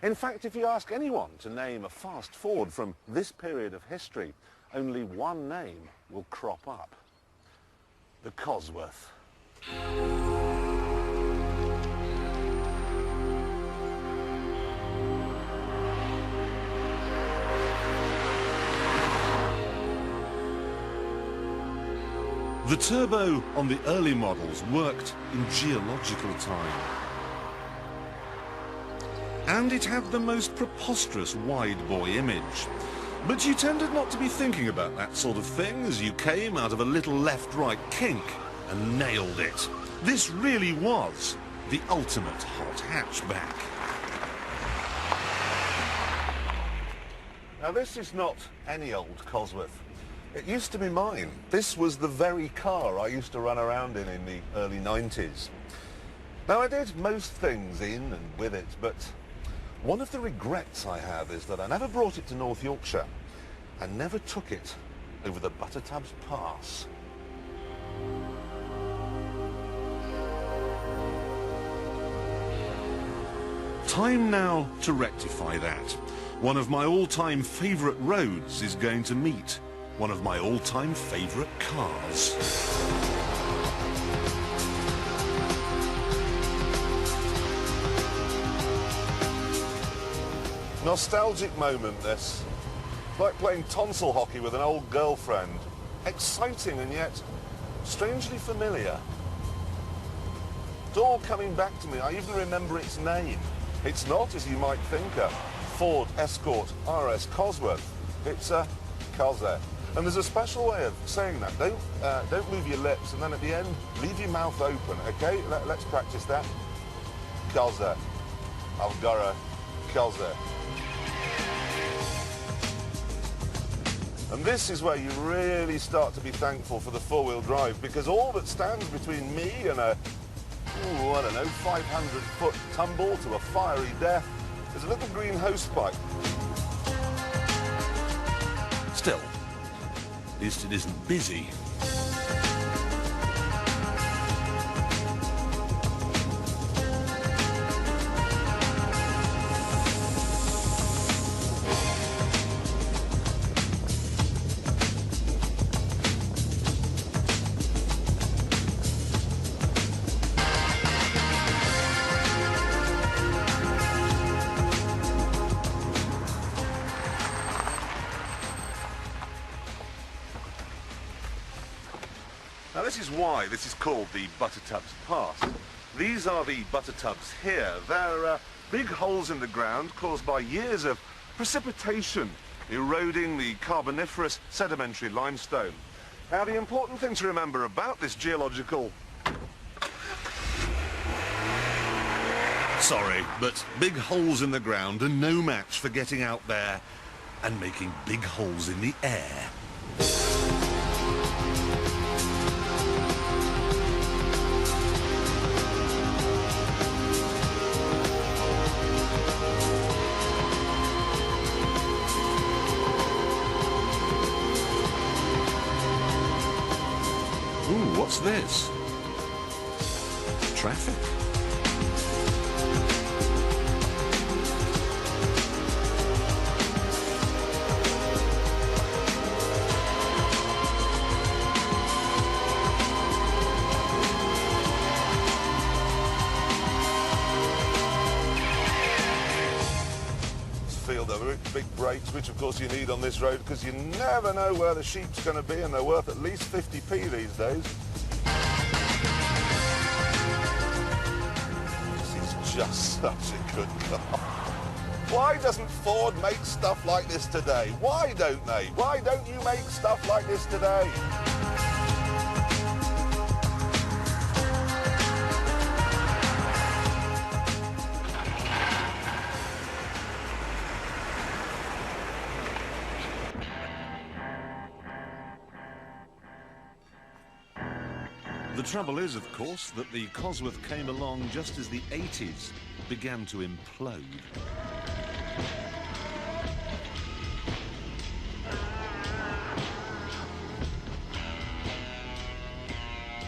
In fact, if you ask anyone to name a fast Ford from this period of history, only one name will crop up: the Cosworth. The turbo on the early models worked in geological time. And it had the most preposterous wide-boy image. But you tended not to be thinking about that sort of thing as you came out of a little left-right kink and nailed it. This really was the ultimate hot hatchback. Now this is not any old Cosworth. It used to be mine. This was the very car I used to run around in the early 90s. Now I did most things in and with it, but one of the regrets I have is that I never brought it to North Yorkshire and never took it over the Buttertubs Pass. Time now to rectify that. One of my all-time favourite roads is going to meet one of my all-time favourite cars. Nostalgic moment, this. Like playing tonsil hockey with an old girlfriend. Exciting and yet strangely familiar. It's all coming back to me. I even remember its name. It's not, as you might think, a Ford Escort RS Cosworth. It's a Cosworth. And there's a special way of saying that. Don't move your lips, and then at the end, leave your mouth open, okay? Let's practice that. Cosworth. I've got a Cosworth. And this is where you really start to be thankful for the four-wheel drive, because all that stands between me and a, I don't know, 500-foot tumble to a fiery death is a little green hosepipe. Still, at least it isn't busy. Now this is why this is called the Buttertubs Pass. These are the Buttertubs here. They're big holes in the ground caused by years of precipitation eroding the carboniferous sedimentary limestone. Now the important thing to remember about this geological... Sorry, but big holes in the ground are no match for getting out there and making big holes in the air. Ooh, what's this? Traffic. Feel the big brakes, which of course you need on this road because you never know where the sheep's going to be, and they're worth at least 50p these days. This is just such a good car. Why doesn't Ford make stuff like this today? Why don't they? Why don't you make stuff like this today? The trouble is, of course, that the Cosworth came along just as the 80s began to implode.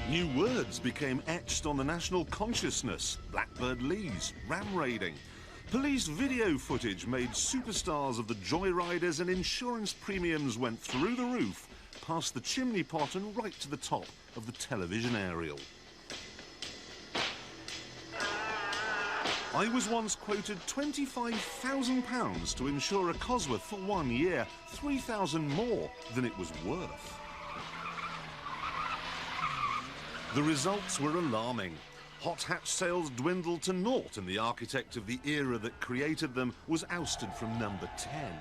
New words became etched on the national consciousness: Blackbird Lees, ram raiding. Police video footage made superstars of the joyriders, and insurance premiums went through the roof, past the chimney pot and right to the top of the television aerial. I was once quoted £25,000 to insure a Cosworth for 1 year, £3,000 more than it was worth. The results were alarming. Hot hatch sales dwindled to naught, and the architect of the era that created them was ousted from number 10.